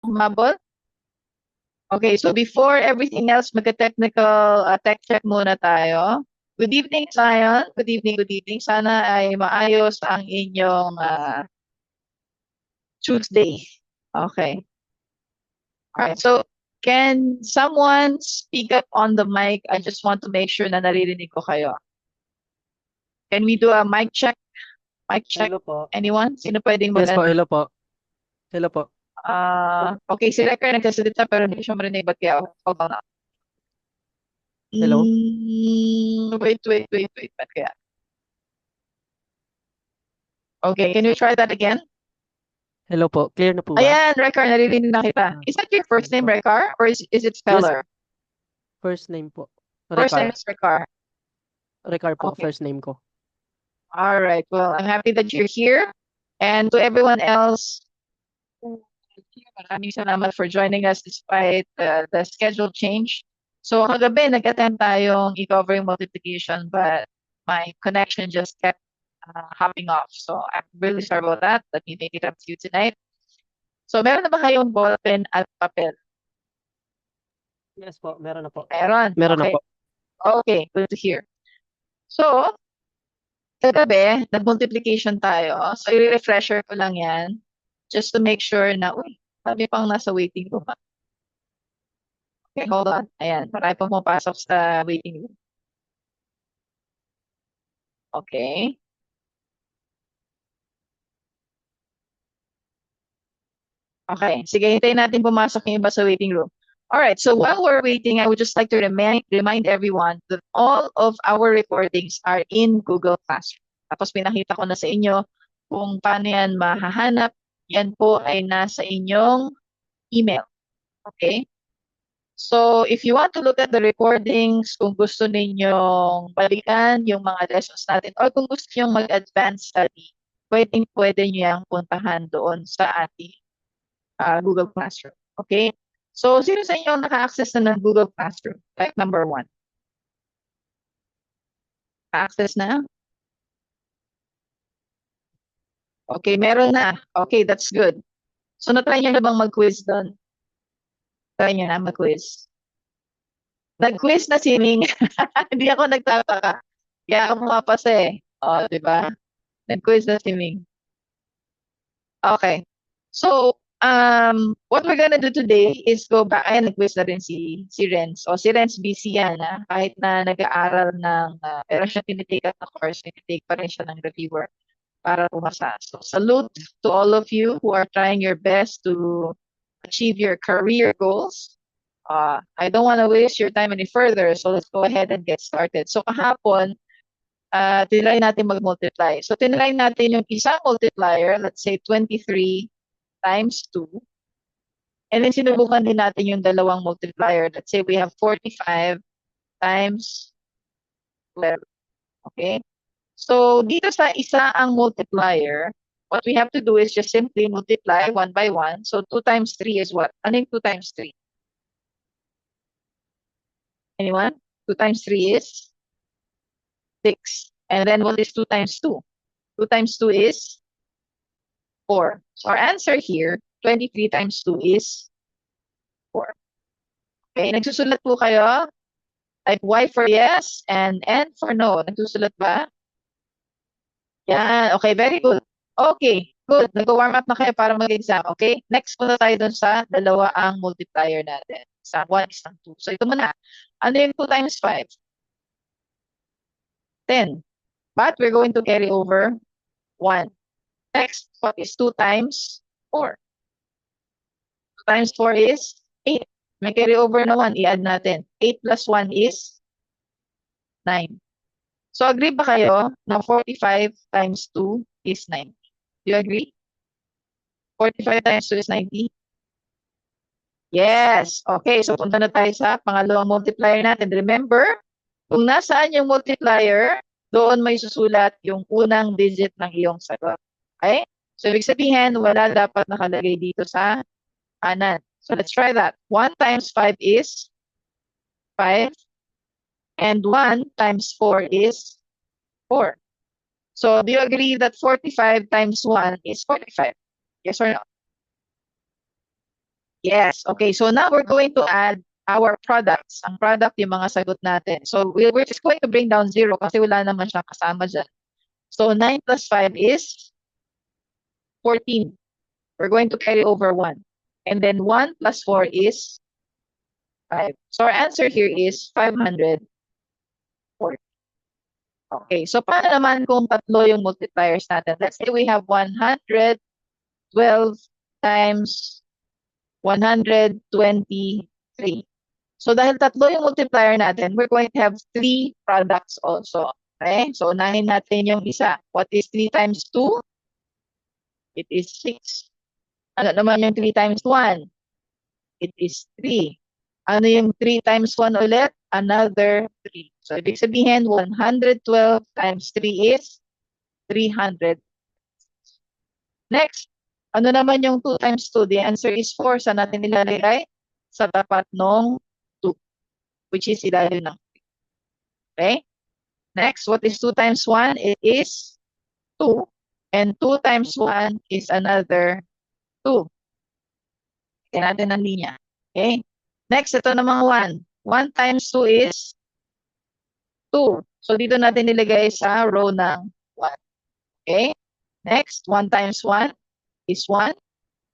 Humabol? Okay, so before everything else, magka-technical tech check muna tayo. Good evening, Zion. Good evening, good evening. Sana ay maayos ang inyong Tuesday. Okay. All right. So, can someone speak up on the mic? I just want to make sure na naririnig ko kayo. Can we do a mic check? Mic check. Hello po. Anyone? Sino pwedeng Yes po, mag-ano? hello po. Hello po. Okay, si Recker nagsasalita pero hindi siya marinig. Ba't kaya? Hold on. Hello. Wait. Ba't kaya? Okay, can you try that again? Hello po. Clear na po ba? Ayan, Recar, naririnig na kita. Ah, Is that your first sige name, po. Recar? Or is it Yes, Speller? first name po. First name Recar. is Recar. Recar po, Okay. first name ko. All right. Well, I'm happy that you're here. And to everyone else, maraming salamat for joining us despite the schedule change. So, kagabi, nag-attempt tayong i-cover yung multiplication, but my connection just kept hopping off. So, I'm really sorry about that. Let me make it up to you tonight. So, meron na ba kayong ballpen at papel? Yes po, meron na po. Meron. Meron na Okay. po. Okay, good to hear. So, kagabi, nag-multiplication tayo. So, i-refresher ko lang yan just to make sure na, uy, sabi pang nasa waiting room. Okay, hold on. Ayan, marami pang pumapasok sa waiting room. Okay. Okay, sige, hintayin natin pumasok yung iba sa waiting room. All right, so while we're waiting, I would just like to remind everyone that all of our recordings are in Google Classroom. Tapos pinakita ko na sa inyo kung paano yan mahahanap. Yan po ay nasa inyong email. Okay? So, if you want to look at the recordings, kung gusto ninyong balikan yung mga lessons natin, or kung gusto niyo mag-advance study, pwede nyo yung puntahan doon sa ating Google Classroom. Okay? So, sino sa inyo naka-access na ng Google Classroom? Like number 1. Access na? Okay, meron na. Okay, that's good. So, na-try nyo na bang mag-quiz doon? Try nyo na mag-quiz. Nag-quiz na si Ming. Hindi ako nagtataka. Kaya ako pumapasa eh. O, di ba? Nag-quiz na si Ming. Okay. So, what we're gonna do today is go back. Ayan, nag-quiz na rin si Renz. O, si Renz busy yan, ha? Kahit na nag-aaral ng, pero siya tinitake at na course, tinitake pa rin siya ng reviewer para pumasa. So, salute to all of you who are trying your best to achieve your career goals. I don't want to waste your time any further, so let's go ahead and get started. So, kahapon, tinry natin mag-multiply. So, tinry natin yung isang multiplier, let's say 23 times 2. And then, sinubukan din natin yung dalawang multiplier. Let's say we have 45 times 12. Okay? So, dito sa isa ang multiplier, what we have to do is just simply multiply 1 by 1. So, 2 times 3 is what? Ano yung 2 times 3? Anyone? 2 times 3 is 6. And then, what is 2 times 2? 2 times 2 is 4. So, our answer here, 23 times 2 is 4. Okay, nagsusulat po kayo? Type Y for yes and N for no. Nagsusulat ba? Yan. Okay, very good. Okay, good. Nag-warm up na kayo para mag-exam. Okay? Next punta tayo dun sa dalawa ang multiplier natin. Isang 1, isang 2. So, ito muna. Ano yung 2 times 5? 10. But we're going to carry over 1. Next, what is 2 times 4? 2 times 4 is 8. May carry over na 1. I-add natin. 8 plus 1 is 9. So, agree ba kayo na 45 times 2 is 90? Do you agree? 45 times 2 is 90? Yes. Okay, so punta na tayo sa pangalawang multiplier natin. Remember, kung nasaan yung multiplier, doon may susulat yung unang digit ng iyong sagot. Okay? So, ibig sabihin, wala dapat nakalagay dito sa kanan. So, let's try that. 1 times 5 is 5. And 1 times 4 is 4. So, do you agree that 45 times 1 is 45? Yes or no? Yes. Okay. So now we're going to add our products. Ang product, yung mga sagot natin. So we're just going to bring down 0 kasi wala naman siyang kasama dyan. So 9 plus 5 is 14. We're going to carry over 1. And then 1 plus 4 is 5. So our answer here is 540. Okay. So paano naman kung tatlo yung multipliers natin? Let's say we have 112 times 123. So dahil tatlo yung multiplier natin, we're going to have 3 products also. Okay? So unahin natin yung isa. What is 3 times 2? It is 6. Ano naman yung 3 times 1? It is 3. Ano yung 3 times 1 ulit? Another 3. So ibig sabihin, 112 times 3 is 300. Next, ano naman yung 2 times 2? The answer is 4. Saan natin nilalagay? Sa tapat nung 2, which is ilalim ng 3. Okay? Next, what is 2 times 1? It is 2. And 2 times 1 is another 2. Kaya natin ang linya. Okay? Next, ito namang 1. 1 times 2 is 2. So, dito natin nilagay sa row ng 1. Okay? Next, 1 times 1 is 1.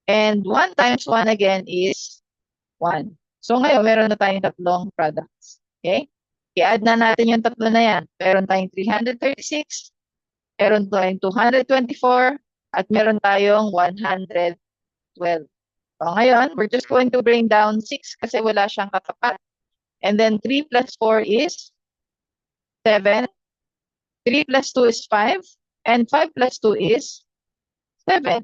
And 1 times 1 again is 1. So, ngayon, meron na tayong tatlong products. Okay? I-add na natin yung tatlo na yan. Meron tayong 336, meron tayong 224, at meron tayong 112. So, ngayon, we're just going to bring down 6 kasi wala siyang katapat. And then 3 plus 4 is 7. 3 plus 2 is 5. And 5 plus 2 is 7.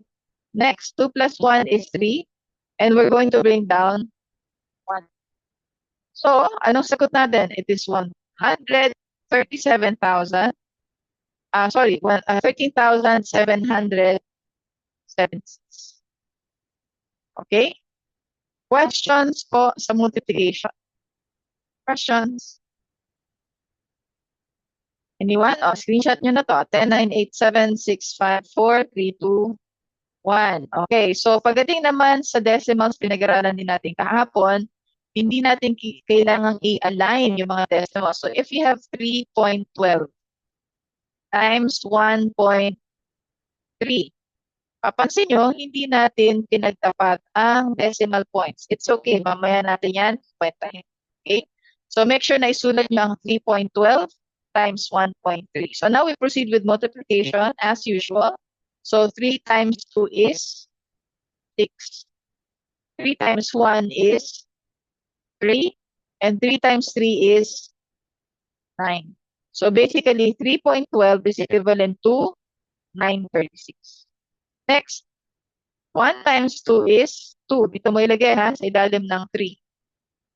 Next, 2 plus 1 is 3. And we're going to bring down 1. So, anong sagot natin? It is 137,000. 13,776. Okay? Questions po sa multiplication? Questions? Anyone? O, screenshot nyo na to. 10, 9, 8, 7, 6, 5, 4, 3, 2, 1. Okay, so pagdating naman sa decimals, pinag-aralan din natin kahapon, hindi natin kailangang i-align yung mga decimals. So if you have 3.12 times 1.3, papansin nyo, hindi natin pinagtapat ang decimal points. It's okay, mamaya natin yan kwentahin. Okay? So make sure na isulat nyo ang 3.12 times 1.3. So now we proceed with multiplication as usual. So 3 times 2 is 6. 3 times 1 is 3. And 3 times 3 is 9. So basically, 3.12 is equivalent to 936. Next, 1 times 2 is 2. Dito mo ilagay ha, sa ilalim ng 3.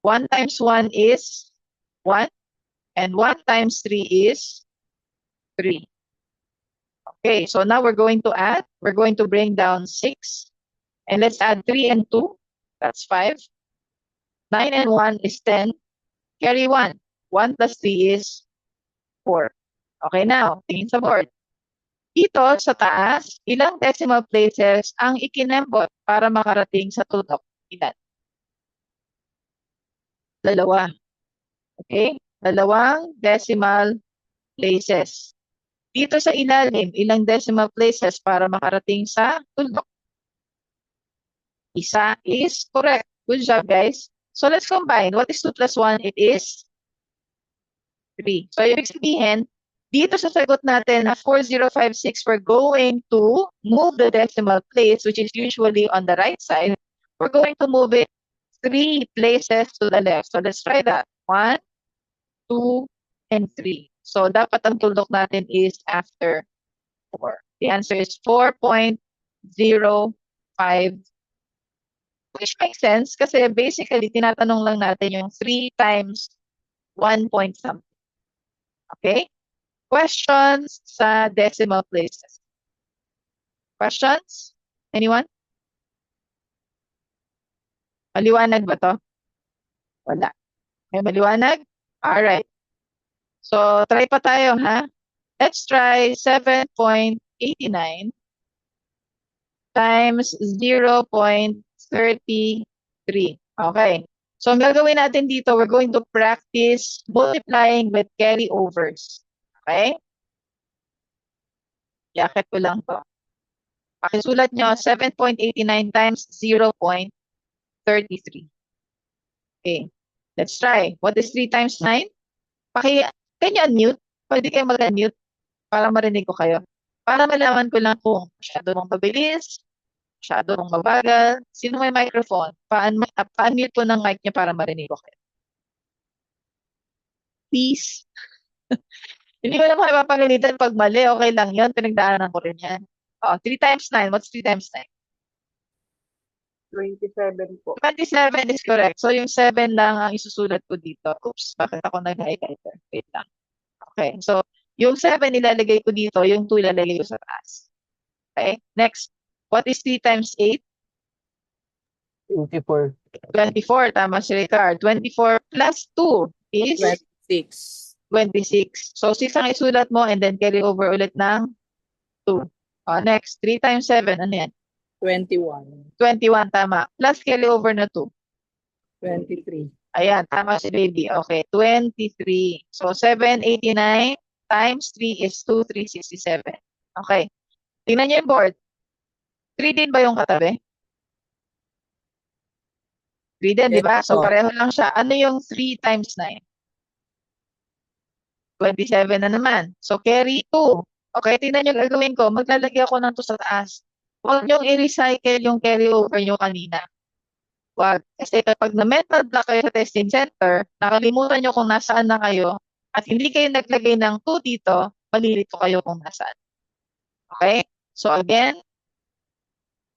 1 times 1 is 1. And 1 times 3 is 3. Okay, so now we're going to add. We're going to bring down 6. And let's add 3 and 2. That's 5. 9 and 1 is 10. Carry 1. 1 plus 3 is 4. Okay, now, tingin sa board. Dito sa taas, ilang decimal places ang ikinembot para makarating sa tutok? Ilan? Dalawa. Okay? Dalawang decimal places. Dito sa ilalim, ilang decimal places para makarating sa tutok? Isa is correct. Good job, guys. So let's combine. What is 2 plus 1? It is 3. So ibig sabihin, dito sa sagot natin na 4056, we're going to move the decimal place, which is usually on the right side. We're going to move it 3 places to the left. So let's try that. 1, 2, and 3. So dapat ang tuldok natin is after 4. The answer is 4.05, which makes sense kasi basically tinatanong lang natin yung 3 times 1 point something. Okay? Questions sa decimal places? Questions? Anyone? Maliwanag ba to? Wala. May maliwanag? Alright. So, try pa tayo, ha? Let's try 7.89 times 0.33. 3. Okay. So, ang gagawin natin dito, we're going to practice multiplying with carryovers. Okay? Yakit ko lang to. Pakisulat nyo, 7.89 times 0.33. Okay. Let's try. What is 3 times 9? Can you unmute? Pwede kayo mag-unmute para marinig ko kayo. Para malaman ko lang kung masyado mong mabilis, masyado mong mabagal. Sino may microphone? Pa-unmute po ng mic niya para marinig ko kayo. Please. Hindi ko naman ipapagalitan pag mali. Okay lang yun. Pinagdaanan ko rin yan. 3 times 9. What's 3 times 9? 27 po. 27 is correct. So, yung 7 lang ang isusulat ko dito. Oops, bakit ako nag-highlighter? Wait lang. Okay, so, yung 7 ilalagay ko dito, yung 2 ilalagay ko sa taas. Okay, next. What is 3 times 8? 24. 24. Tama si Ricard. 24 plus 2 is 26. 26. So, 6 ang isulat mo and then carry over ulit ng 2. Next, 3 times 7. Ano yan? 21. 21. Tama. Plus carry over na 2. 23. Ayan, tama si baby. Okay, 23. So, 789 times 3 is 2367. Okay. Tingnan niyo yung board. 3 din ba yung katabi? 3 din, di ba? So, Yes, po. pareho lang siya. Ano yung 3 times 9? 27 na naman. So, carry 2. Okay, tingnan niyo gagawin ko. Maglalagay ako ng 2 sa taas. Huwag niyong i-recycle yung carry over niyo kanina. Wag. Kasi kapag na-mental block kayo sa testing center, nakalimutan nyo kung nasaan na kayo, at hindi kayo naglagay ng 2 dito, malilito kayo kung nasaan. Okay? So again,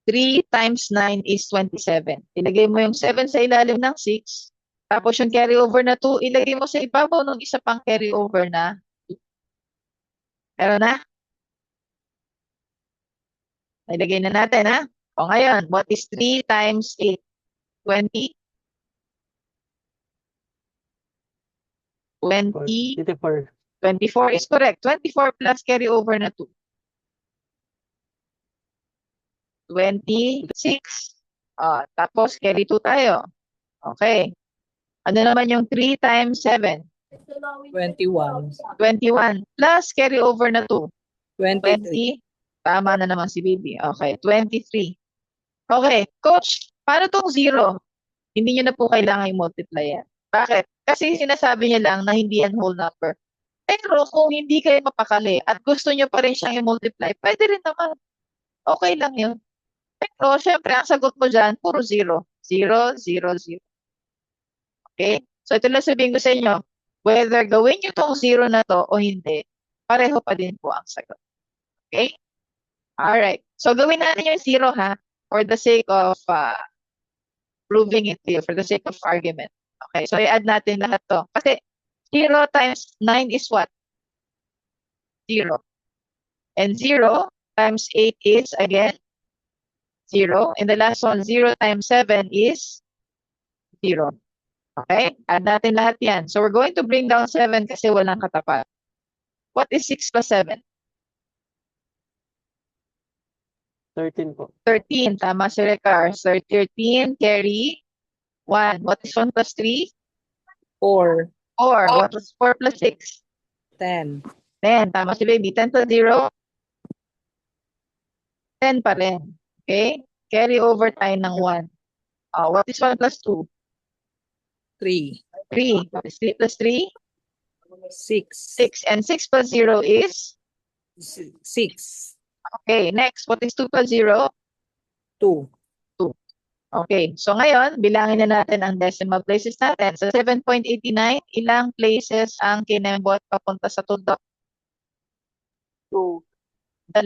3 times 9 is 27. Ilagay mo yung 7 sa ilalim ng 6, tapos yung carry over na 2, ilagay mo sa ibabaw ng isa pang carry over na 2. Meron na? Ilagay na natin, ha? O ngayon, what is 3 times 8? 20? 20? 24. 24 is correct. 24 plus carry over na 2. 26. Tapos carry 2 tayo. Okay. Ano naman yung 3 times 7? 21. 21 plus carry over na 2. 23. 20. Tama na naman si baby. Okay. 23. Okay. Coach, paano tong 0? Hindi nyo na po kailangan i-multiply yan. Bakit? Kasi sinasabi niya lang na hindi yan whole number. Pero kung hindi kayo mapakali at gusto nyo pa rin siyang i-multiply, pwede rin naman. Okay lang yun. Pero syempre, ang sagot mo dyan, puro 0. 0, 0, 0. Okay? So ito lang sabihin ko sa inyo, whether gawin nyo tong 0 na to o hindi, pareho pa din po ang sagot. Okay? Alright. So gawin natin yung 0 ha, for the sake of proving it to you, for the sake of argument. Okay, so i-add natin lahat to. Kasi 0 times 9 is what? 0. And 0 times 8 is, again, 0. And the last one, 0 times 7 is 0. Okay, add natin lahat yan. So we're going to bring down 7 kasi walang katapat. What is 6 plus 7? 13 po. 13. Tama si Recar. So 13, carry 1. What is 1 plus 3? 4. 4. What was 4 plus 6? 10. 10. Tama si baby. 10 plus 0? 10 pa rin. Okay? Carry over tayo ng 1. What is 1 plus 2? 3. 3. What is 3 plus 3? 6. 6. And 6 plus 0 is? 6. Okay. Next, what is 2 plus 0? 2. 2. Okay. So ngayon, bilangin na natin ang decimal places natin. Sa 7.89, ilang places ang kinembot papunta sa tuldok? 2. 2.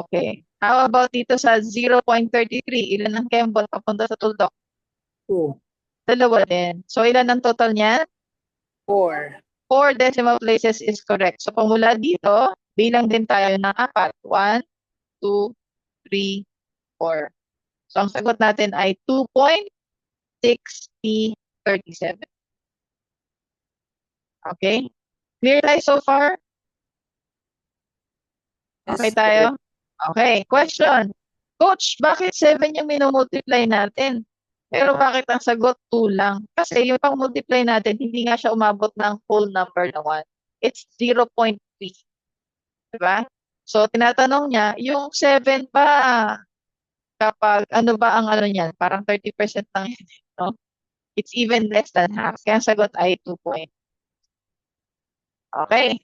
Okay. How about dito sa 0.33? Ilan ang kembot papunta sa tuldok? 2. 2 din. So ilan ang total niya? 4. 4 decimal places is correct. So pamula dito, bilang din tayo ng 4. 1, 2, 3, 4. So ang sagot natin ay 2.6037. Okay? Clear tayo so far? Okay tayo? Okay. Question. Coach, bakit 7 yung minumultiply natin? Pero bakit ang sagot 2 lang? Kasi yung pang-multiply natin, hindi nga siya umabot ng whole number na 1. It's 0.3. Diba? So, tinatanong niya, yung 7 ba, kapag ano ba ang ano niyan? Parang 30% lang yan. No? It's even less than half. Kaya ang sagot ay 2 point. Okay.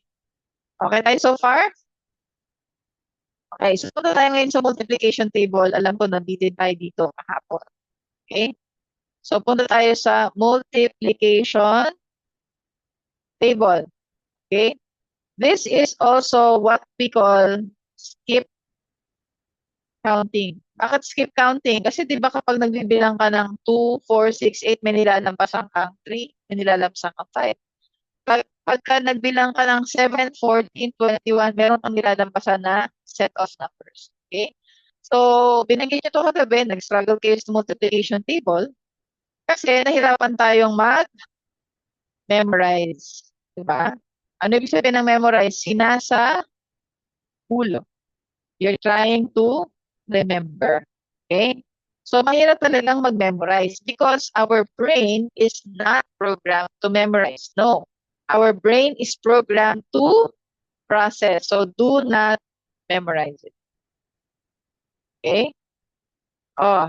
Okay tayo so far? Okay, so punta tayo ngayon sa multiplication table. Alam ko, nabitid tayo dito kahapon. Okay? So, punta tayo sa multiplication table. Okay? This is also what we call skip counting. Bakit skip counting? Kasi di ba kapag nagbibilang ka ng 2, 4, 6, 8, may nilalampasan kang 3, may nilalampasan kang 5. Pagka nagbilang ka ng 7, 14, 21, meron kang nilalampasan na set of numbers. Okay? So, binanggit nyo ito kagabi, nag-struggle kayo sa multiplication table kasi nahirapan tayong mag-memorize. Diba? Ano ibig sabihin ng memorize? Sinasa ulo. You're trying to remember. Okay? So, mahirap talagang mag-memorize because our brain is not programmed to memorize. No. Our brain is programmed to process. So, do not memorize it. Okay? Oh,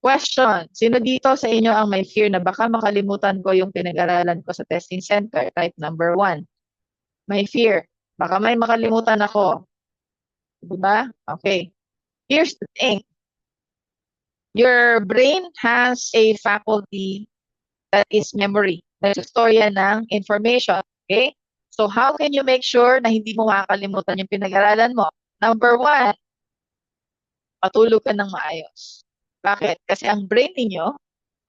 question. Sino dito sa inyo ang may fear na baka makalimutan ko yung pinag-aralan ko sa testing center? Type number 1. May fear. Baka may makalimutan ako. Diba? Okay. Here's the thing. Your brain has a faculty that is memory. Nag-store yan ng information. Okay? So, how can you make sure na hindi mo makakalimutan yung pinag-aralan mo? Number 1, matulog ka ng maayos. Bakit? Kasi ang brain ninyo,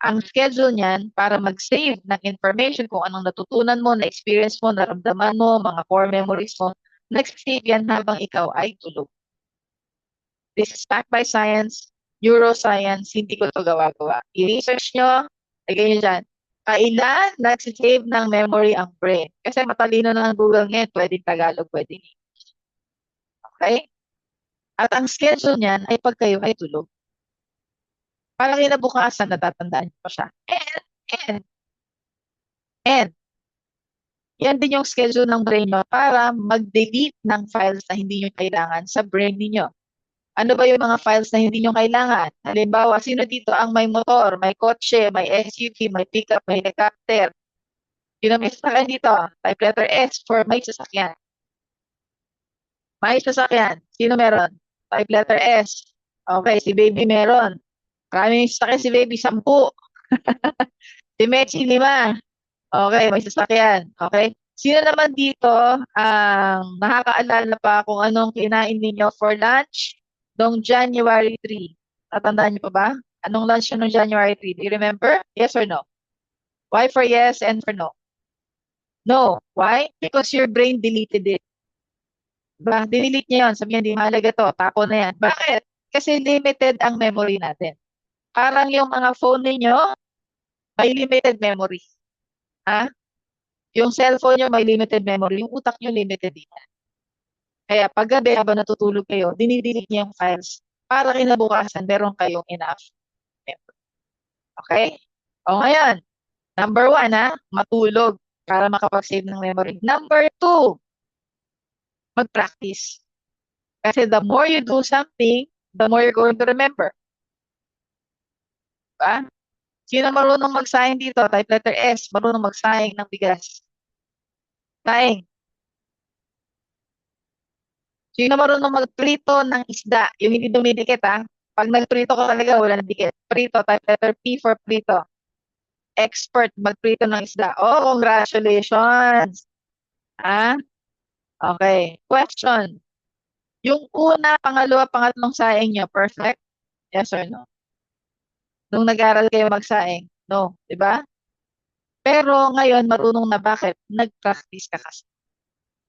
ang schedule niyan para mag-save ng information kung anong natutunan mo, na-experience mo, naramdaman mo, mga core memories mo, nag-save yan habang ikaw ay tulog. This is backed by science, neuroscience, hindi ko ito gawa-gawa. I-research nyo, lagay nyo dyan. Kailan nag-save ng memory ang brain? Kasi matalino na ang Google ngayon, pwedeng Tagalog, pwedeng English. Okay? At ang schedule niyan ay pag kayo ay tulog. Para kinabukasan, natatandaan nyo pa siya. And, yan din yung schedule ng brain nyo para mag-delete ng files na hindi nyo kailangan sa brain niyo. Ano ba yung mga files na hindi nyo kailangan? Halimbawa, sino dito ang may motor, may kotse, may SUV, may pickup, may helicopter? Sino may sasakyan dito? Type letter S for may sasakyan. May sasakyan. Sino meron? Type letter S. Okay, si baby meron. Maraming sasakyan si baby, 10. Si Mechi, 5. Okay, may sasakyan. Okay. Sino naman dito ang nakakaalala pa kung anong kinain ninyo for lunch noong January 3? Tatandaan niyo pa ba? Anong lunch yun noong January 3? Do you remember? Yes or no? Why for yes and for no? No. Why? Because your brain deleted it. Diba? Dinelete niya yun. Sabi niya, hindi mahalaga to. Tapo na yan. Bakit? Kasi limited ang memory natin. Parang yung mga phone ninyo, may limited memory. Ha? Yung cellphone nyo may limited memory, yung utak nyo limited din. Kaya pag gabi habang natutulog kayo, dinidelete niyo yung files para kinabukasan meron kayong enough memory. Okay? O ngayon, number 1 matulog para makapag-save ng memory. Number 2, mag-practice. Kasi the more you do something, the more you're going to remember. Diba? Sino marunong magsayang dito? Type letter S, marunong magsayang ng bigas. Sayang. Sino marunong magprito ng isda? Yung hindi dumidikit Pag nagprito ka talaga, wala na dikit. Prito, type letter P for prito. Expert magprito ng isda. Oh, congratulations! Okay. Question. Yung una, pangalawa, pangatlong saing nyo, perfect? Yes or no? Nung nag-aral kayo magsaing? No. Diba? Pero ngayon, marunong na bakit? Nag-practice ka kasi.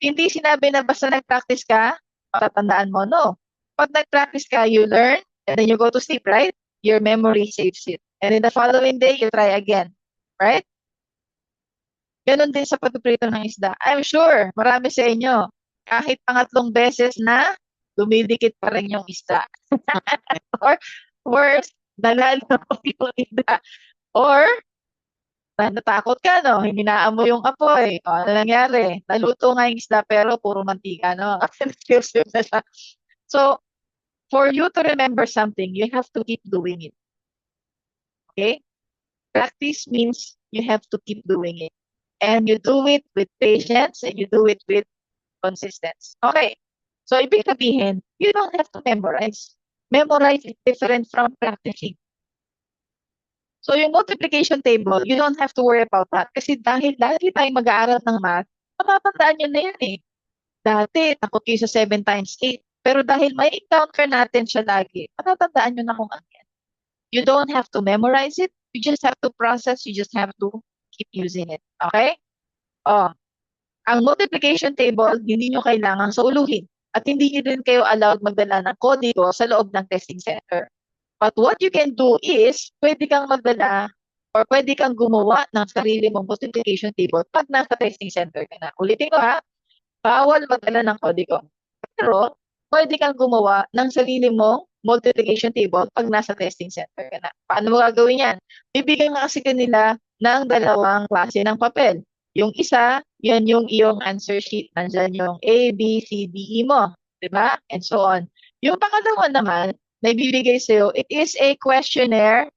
Hindi sinabi na basta nag-practice ka, matatandaan mo. No. Pag nag-practice ka, you learn, and then you go to sleep, right? Your memory saves it. And in the following day, you try again. Right? Ganon din sa pagpiprito ng isda. I'm sure, marami sa inyo, kahit pangatlong beses na, dumidikit pa rin yung isda. Or worse, nalalo yung isda. Or, natakot ka, no? Hinaan mo yung apoy. O, ano nangyari? Naluto nga yung isda pero puro mantika, no? Kasi nag-serve na siya. So, for you to remember something, you have to keep doing it. Okay? Practice means you have to keep doing it. And you do it with patience and you do it with consistency. Okay. So, ibig sabihin, you don't have to memorize. Memorize is different from practicing. So, yung multiplication table, you don't have to worry about that. Kasi dahil lagi tayong mag-aaral ng math, matatandaan nyo na yan eh. Dati, takot kayo sa 7 times 8. Pero dahil may encounter natin siya lagi, matatandaan nyo na kung ano yan. You don't have to memorize it. You just have to process. You just have to keep using it. Okay? Oh, ang multiplication table, hindi nyo kailangan sauluhin. At hindi nyo din kayo allowed magdala ng kodigo sa loob ng testing center. But what you can do is, pwede kang magdala or pwede kang gumawa ng sarili mong multiplication table pag nasa testing center ka na. Ulitin ko ha, bawal magdala ng kodigo. Pero, pwede kang gumawa ng sarili mong multiplication table pag nasa testing center ka na. Paano mo gagawin yan? Bibigyan nga kasi kanila ng dalawang klase ng papel. Yung isa, yan yung iyong answer sheet. Nandyan yung A, B, C, D, E mo. Diba? And so on. Yung pangalawa naman, na ibibigay sa'yo, it is a questionnaire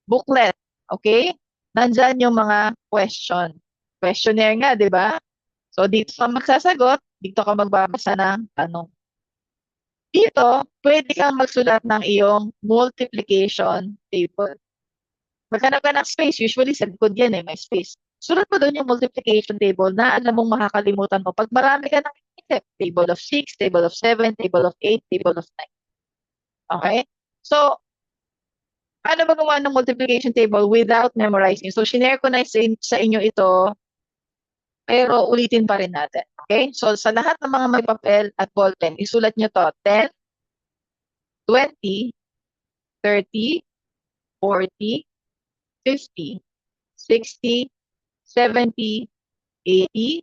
booklet. Okay? Nandyan yung mga question. Questionnaire nga, di ba? So, dito ka magsasagot, dito ka magbabasa ng tanong. Dito, pwede kang magsulat ng iyong multiplication table. Maghanap ka ng space. Usually, sa likod yan may space. Sulat mo doon yung multiplication table na alam mong makakalimutan mo pag marami ka ng isip. Table of 6, table of 7, table of 8, table of 9. Okay? So, paano ba gumawa ng multiplication table without memorizing? So, shinare ko na sa inyo ito, pero ulitin pa rin natin. Okay? So, sa lahat ng mga may papel at ballpen, isulat nyo to 10, 20, 30, 40, 50, 60, 70, 80,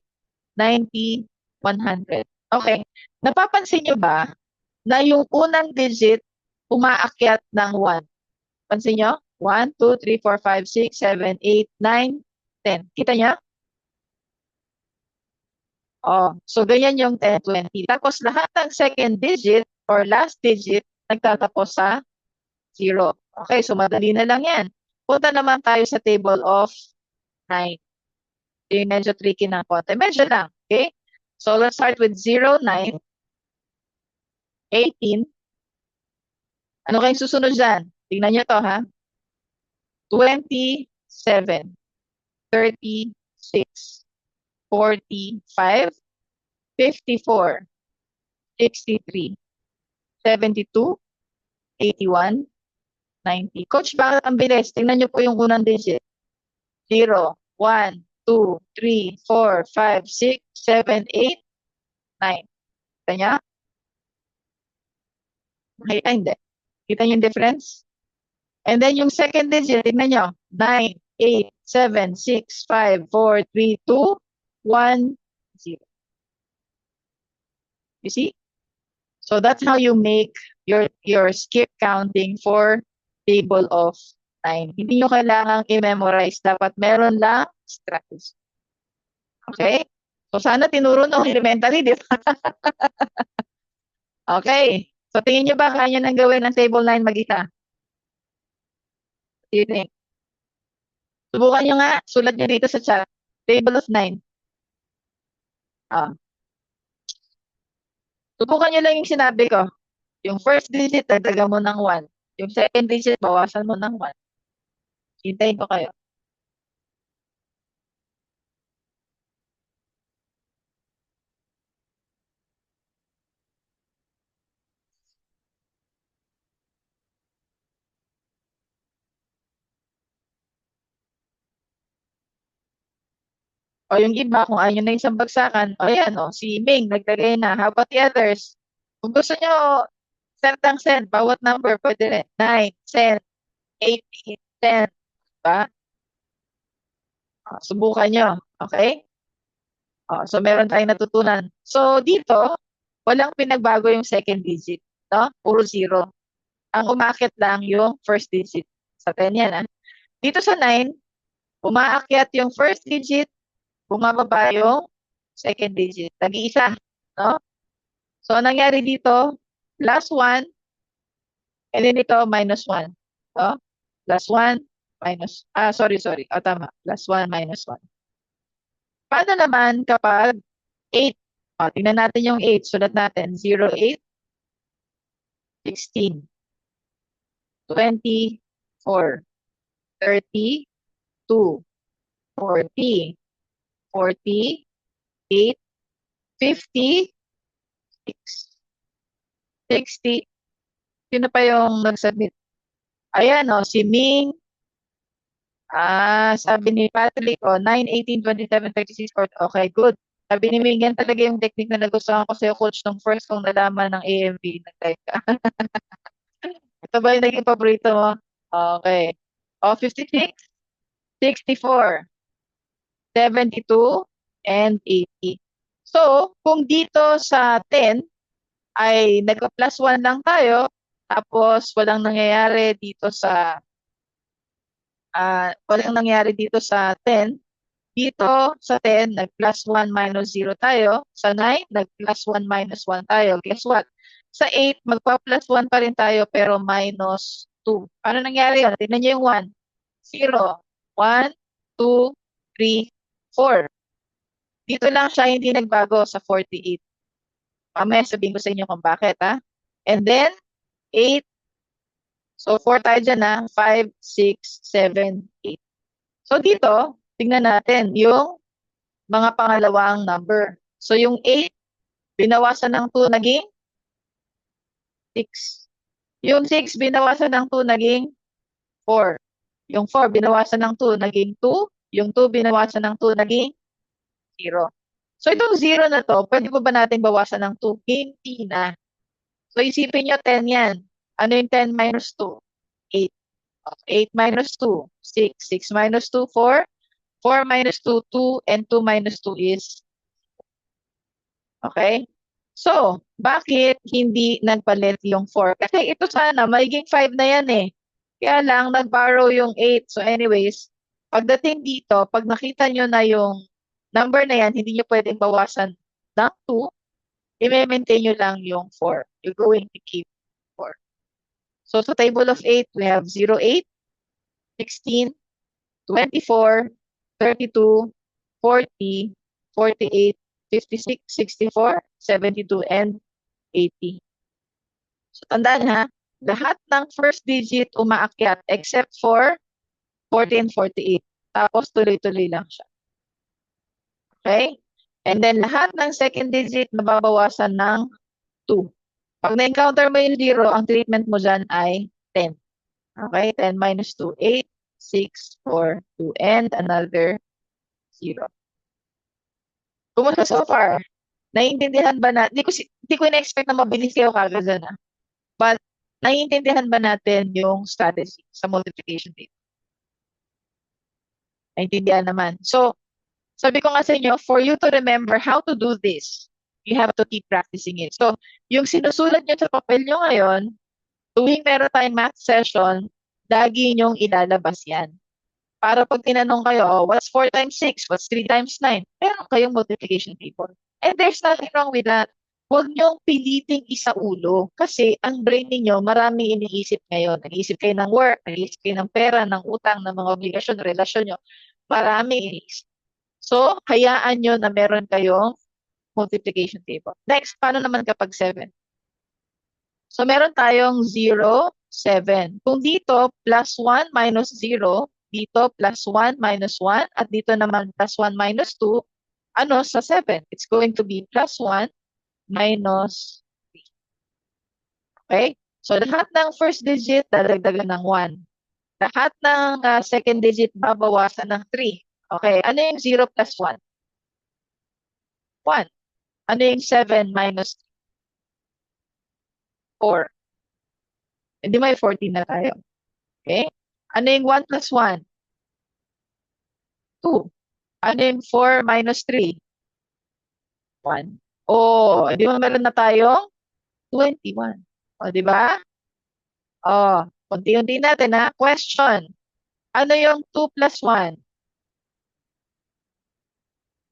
90, 100. Okay. Napapansin nyo ba na yung unang digit umaakyat ng 1? Pansin nyo? 1, 2, 3, 4, 5, 6, 7, 8, 9, 10. Kita nyo? Oh, so ganyan yung 10, 20. Tapos lahat ng second digit or last digit nagtatapos sa 0. Okay, so madali na lang yan. Punta naman tayo sa table of 9. Yung medyo tricky ng konti. Medyo lang. Okay? So let's start with 0, 9, 18. Ano kayong susunod dyan? Tingnan nyo to ha. 27, 36, 45, 54, 63, 72, 81, 90. Coach, bakit ang bilis? Tingnan nyo po yung unang digit. 0, 1, 2, 3, 4, 5, 6, 7, 8, 9. Kita nyo? Okay, hindi. Kita nyo yung difference? And then yung second digit, tingnan nyo. 9, 8, 7, 6, 5, 4, 3, 2, 1, 0. You see? So that's how you make your skip counting for table of 9. Hindi nyo kailangang i-memorize. Dapat meron lang strategy. Okay? So sana tinuro nung elementary, di ba? Okay. So tingin nyo ba kaya nang gawin ng table 9 mag-isa? What do you think? Subukan nyo nga. Sulat nyo dito sa chat. Table of 9. Subukan nyo lang yung sinabi ko. Yung first digit, dagdagan mo ng 1. Yung second digit, bawasan mo ng 1. Hintayin ko kayo. O yung iba, kung ayaw na isang bagsakan, o yan, o, si Ming, naglagay na. How about the others? Kung gusto nyo, send ang send. Bawat number, pwede rin. 9, 10, 18, 10. Diba? O, subukan nyo. Okay? O, so, meron tayong natutunan. So, dito, walang pinagbago yung second digit. No? Puro 0. Ang umakyat lang yung first digit. Sa 10 yan, ah. Dito sa 9, umaakyat yung first digit, bumababa yung second digit. Tag-iisa, no? So, ang nangyari dito, plus 1, and then ito, minus 1. No? Plus 1, minus, sorry. Tama. Plus 1, minus 1. Paano naman kapag 8? Tingnan natin yung 8. Sulat natin. 0, 8, 16, 24, 32, 40, 48, 50, 60. Sino pa yung nag-submit? Ayan, si Ming. Sabi ni Patrick, 9, 18, 27, 36, 40. Okay, good. Sabi ni Ming, yan talaga yung technique na nagustuhan ko sa'yo, coach, nung first kong nalaman ng AMV. Nag-type ka. Ito ba yung naging paborito mo? Okay. 56, 64, 72, and 80. So, kung dito sa 10 ay nagka-plus 1 lang tayo, tapos walang nangyayari dito sa 10. Dito sa 10, nag-plus 1 minus 0 tayo. Sa 9, nag-plus 1 minus 1 tayo. Guess what? Sa 8, magpa-plus 1 pa rin tayo pero minus 2. Ano nangyari yun? Tingnan nyo yung 1. 0. 1, 2, 3, 4. Dito lang siya hindi nagbago sa 48. Mamaya sabihin ko sa inyo kung bakit, ha? And then, 8. So, 4 tayo dyan, ha? 5, 6, 7, 8. So, dito, tingnan natin yung mga pangalawang number. So, yung 8, binawasan ng 2, naging 6. Yung 6, binawasan ng 2, naging 4. Yung 4, binawasan ng 2, naging 2. Yung 2, binawasan ng 2, naging 0. So, itong 0 na to, pwede pa ba natin bawasan ng 2? Hindi na. So, isipin nyo 10 yan. Ano yung 10 minus 2? 8. 8 minus 2, 6. 6 minus 2, 4. 4 minus 2, 2. And 2 minus 2 is, okay? So, bakit hindi nagpalit yung 4? Kasi ito sana, magiging 5 na yan eh. Kaya lang, nag-borrow yung 8. So anyways, pagdating dito, pag nakita nyo na yung number na yan, hindi nyo pwedeng bawasan ng 2, i-maintain nyo lang yung 4. You're going to keep 4. So sa table of 8, we have 0, 8, 16, 24, 32, 40, 48, 56, 64, 72, and 80. So tandaan ha, lahat ng first digit umaakyat except for 40 and 48. Tapos tuloy-tuloy lang siya. Okay? And then lahat ng second digit nababawasan ng 2. Pag na-encounter mo yung 0, ang treatment mo dyan ay 10. Okay? 10 minus 2, 8, 6, 4, 2, and another 0. Kumusta so far? Naiintindihan ba na? Di ko na-expect na mabilis kayo kagad dyan, ha? But, naiintindihan ba natin yung strategy sa multiplication table? Naiintindihan naman. So, sabi ko nga sa inyo, for you to remember how to do this, you have to keep practicing it. So, yung sinusulat nyo sa papel nyo ngayon, tuwing meron tayong math session, lagi nyong ilalabas yan. Para pag tinanong kayo, what's 4 times 6? What's 3 times 9? Meron kayong multiplication table. And there's nothing wrong with that. Huwag nyong piliting isa ulo. Kasi ang brain ninyo, maraming iniisip ngayon. Nag-iisip kayo ng work, nag-iisip kayo ng pera, ng utang, ng mga obligasyon, relasyon nyo. Maraming iniisip. So, hayaan nyo na meron kayong multiplication table. Next, paano naman kapag 7? So, meron tayong 0, 7. Kung dito, plus 1 minus 0, dito plus 1 minus 1, at dito naman plus 1 minus 2, ano sa 7? It's going to be plus 1 minus 3. Okay? So, lahat ng first digit, dadagdagan ng 1. Lahat ng second digit, babawasan ng 3. Okay, ano yung 0 plus 1? 1. Ano yung 7 minus 4? Hindi may 14 na tayo. Okay? Ano yung 1 plus 1? 2. Ano yung 4 minus 3? 1. Oh, di ba meron na tayong 21? O, di ba? Oh, unti-unti natin ha. Question. Ano yung 2 plus 1?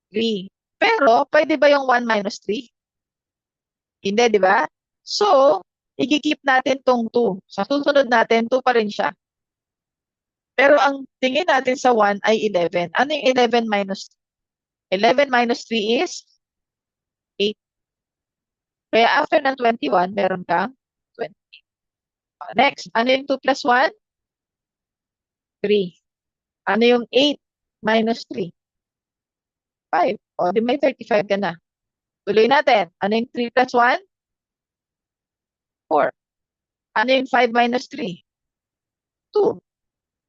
3. Pero, pwede ba yung 1 minus 3? Hindi, di ba? So, i-keep natin tong 2. Sa susunod natin, 2 pa rin siya. Pero ang tingin natin sa 1 ay 11. Ano yung 11 minus 11 minus 3 is 8. Kaya after ng 21, meron kang 20. Next, ano yung 2 plus 1? 3. Ano yung 8 minus 3? 5. O, di may 35 ka na. Tuloy natin. Ano yung 3 plus 1? 4. Ano yung 5 minus 3? 2.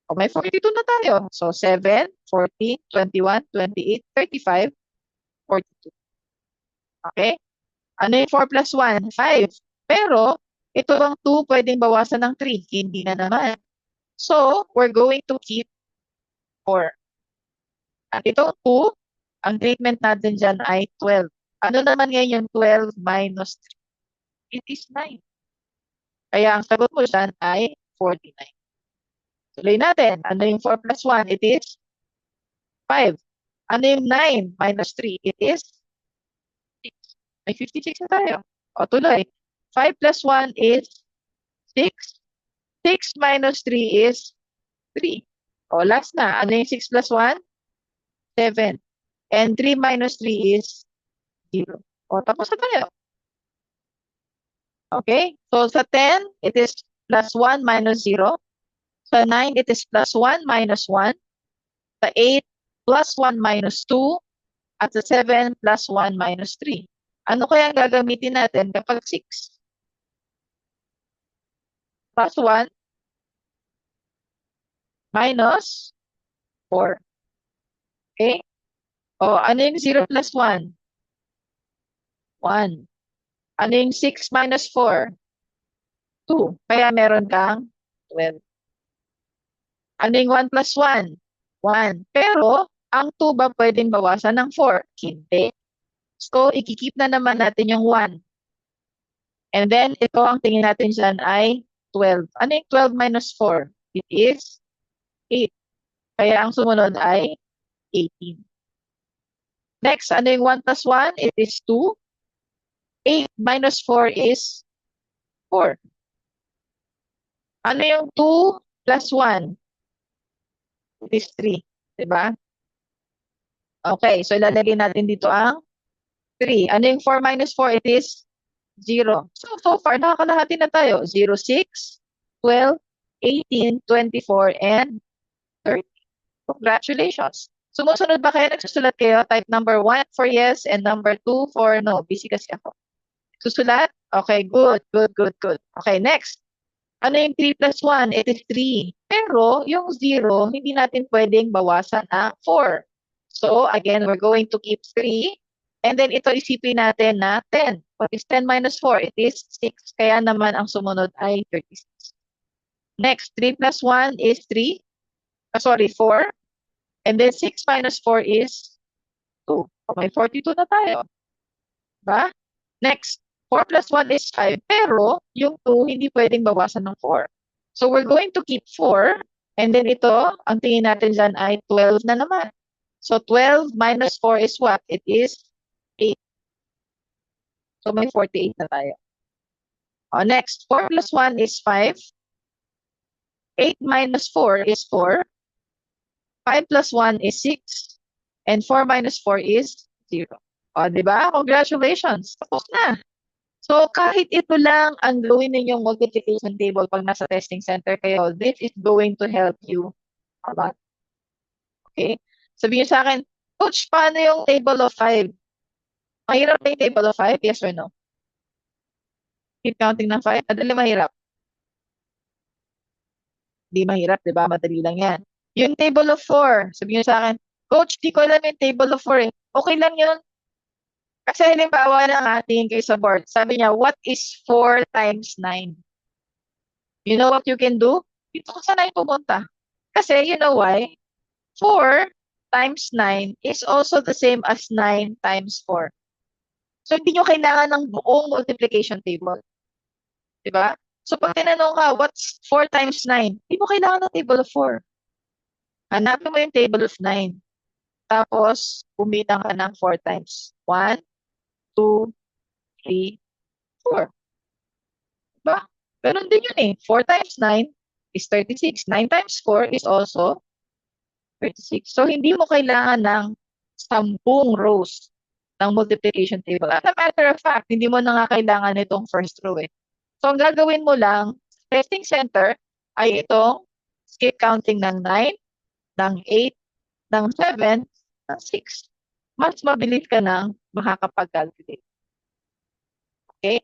O, may 42 na tayo. So, 7, 14, 21, 28, 35, 42. Okay? Ano yung 4 plus 1? 5. Pero, ito bang 2 pwedeng bawasan ng 3? Hindi na naman. So, we're going to keep 4. At itong 2, ang treatment natin dyan ay 12. Ano naman ngayon yung 12 minus 3? It is 9. Kaya ang sagot mo dyan ay 49. Tuloy natin. Ano yung 4 plus 1? It is 5. Ano yung 9 minus 3? It is 6. May 56 na tayo. O tuloy. 5 plus 1 is 6. 6 minus 3 is 3. O last na. Ano yung 6 plus 1? 7. And 3 minus 3 is 0. O tapos na tayo. Okay? So sa 10, it is plus 1 minus 0. Sa 9, it is plus 1 minus 1. Sa 8, plus 1 minus 2. At sa 7, plus 1 minus 3. Ano kaya ang gagamitin natin kapag 6? Plus 1 minus 4. Okay? O, ano yung 0 plus 1? 1. Ano yung 6 minus 4? 2. Kaya meron kang 12. Ano yung 1 plus 1? 1. Pero, ang 2 ba pwedeng bawasan ng 4? Hindi. So, ikikip na naman natin yung 1. And then, ito ang tingin natin dyan ay 12. Ano yung 12 minus 4? It is 8. Kaya ang sumunod ay 18. Next, ano yung 1 plus 1? It is 2. 8 minus 4 is 4. Ano yung 2 plus 1? It is 3. Diba? Okay, so ilalagay natin dito ang 3. Ano yung 4 minus 4? It is 0. So far, nakakalahati na tayo. 0, 6, 12, 18, 24, and 30. Congratulations. Sumusunod ba kayo? Nagsusulat kayo? Type number 1 for yes and number 2 for no. Busy kasi ako. Susulat? Okay, good, good, good, good. Okay, next. Ano yung 3 plus 1? It is 3. Pero yung 0, hindi natin pwedeng bawasan ang 4. So, again, we're going to keep 3. And then ito isipin natin na 10. What is 10 minus 4? It is 6. Kaya naman ang sumunod ay 36. Next, 3 plus 1 is 3. 4. And then 6 minus 4 is 2. May 42 na tayo. Diba? Next, 4 plus 1 is 5. Pero, yung 2, hindi pwedeng bawasan ng 4. So, we're going to keep 4. And then ito, ang tingin natin dyan ay 12 na naman. So, 12 minus 4 is what? It is 8. So, may 48 na tayo. Next, 4 plus 1 is 5. 8 minus 4 is 4. 5 plus 1 is 6. And 4 minus 4 is 0. Diba? Congratulations. Tapos na. So, kahit ito lang ang gawin ninyong multiplication table pag nasa testing center kayo, this is going to help you a lot. Okay? Sabihin sa akin, Coach, paano yung table of 5? Mahirap na yung table of 5? Yes or no? Keep counting ng 5? Madali mahirap. Hindi mahirap, di ba? Madali lang yan. Yung table of 4, sabihin sa akin, Coach, di ko alam yung table of 4 eh. Okay lang yun. Kasi halimbawa na tingin kayo sa board. Sabi niya, what is 4 times 9? You know what you can do? Dito ka sa 9 pumunta. Kasi you know why? 4 times 9 is also the same as 9 times 4. So, hindi nyo kailangan ng buong multiplication table. Diba? So pag tinanong ka, what's 4 times 9? Hindi mo kailangan ng table of 4. Hanapin mo yung table of 9. Tapos, bumitang ka ng 4 times. 1, 2, 3, 4. Diba? Ganun din yun eh. 4 times 9 is 36. 9 times 4 is also 36. So, hindi mo kailangan ng 10 rows ng multiplication table. As a matter of fact, hindi mo na nga kailangan itong first row eh. So, ang gagawin mo lang, testing center, ay itong skip counting ng 9, ng 8, ng 7, ng 6. Mas mabilis ka nang makakapag-calculate. Okay?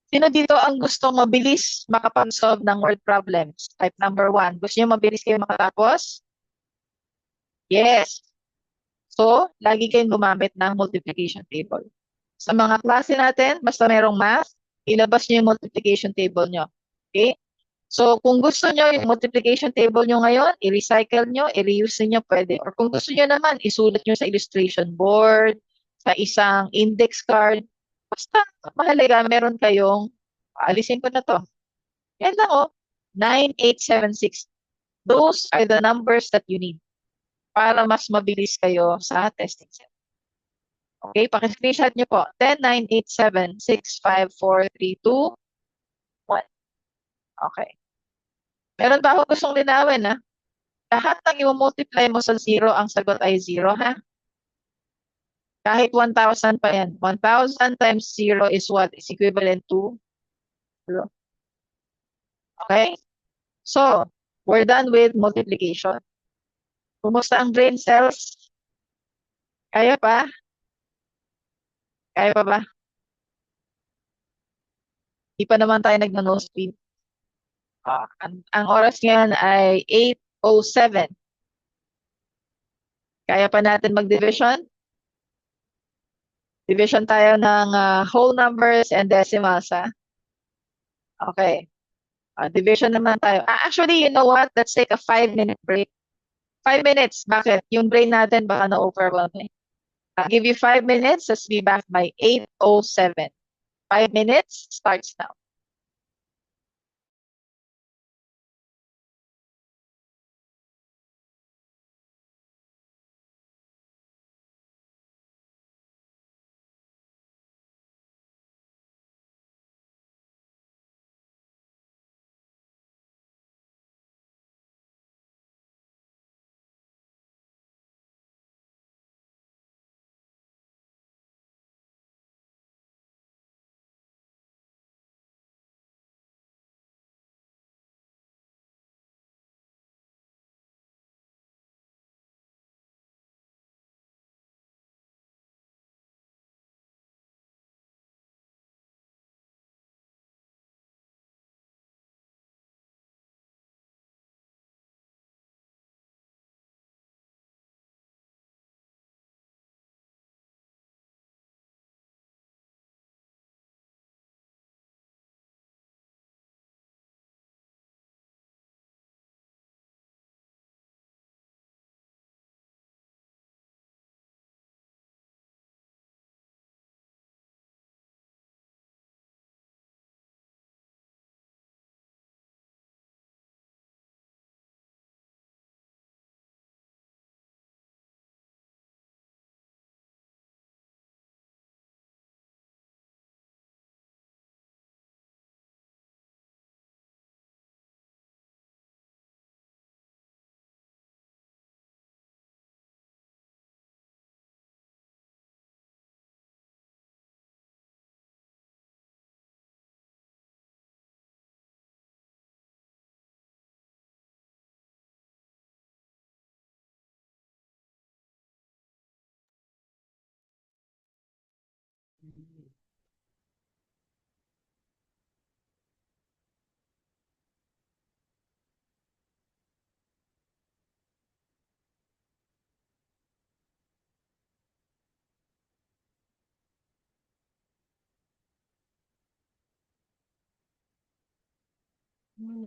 Sino dito ang gusto mabilis makapag-solve ng word problems? Type number 1. Gusto niyo mabilis kayo makatapos? Yes. So, lagi kayong gumamit ng multiplication table. Sa mga klase natin, basta merong math, ilabas niyo yung multiplication table niyo. Okay? So, kung gusto niyo yung multiplication table niyo ngayon, i-recycle niyo, i-reuse niyo, pwede. Or kung gusto niyo naman, isulat niyo sa illustration board, sa isang index card. Basta, mahalaga, meron kayong, alisin ko na to. Yan lang oh, 9876. Those are the numbers that you need para mas mabilis kayo sa testing set. Okay, paki-screenshot niyo po. 10, 9, 8, 7, 6, 5, 4, 3, 2, 1. Okay. Meron ba ako gustong linawin, ha? Lahat ng i-multiply mo sa 0, ang sagot ay 0, ha? Kahit 1,000 pa yan. 1,000 times 0 is what? Is equivalent to 0. Okay? So, we're done with multiplication. Kumusta ang brain cells? Kaya pa? Kaya pa ba? Di pa naman tayo nag-nosebleed. Ang oras ngayon ay 8:07. Kaya pa natin mag-division? Division tayo ng whole numbers and decimals, ha? Okay. Division naman tayo. Actually, you know what? Let's take a 5-minute break. 5 minutes. Bakit? Yung brain natin baka na-overwhelm eh. I'll give you 5 minutes. Let's be back by 8:07. 5 minutes starts now.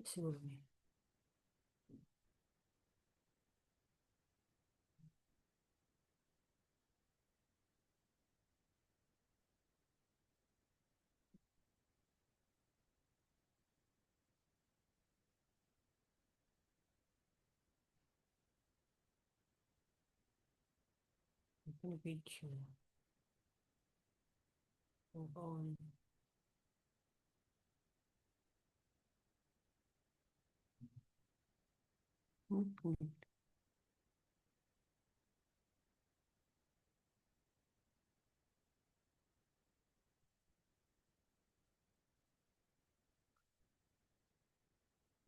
Siguro. Ano page yun? Oo. Mhm.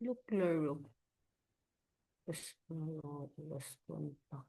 Look, laro. Tapos, lost contact.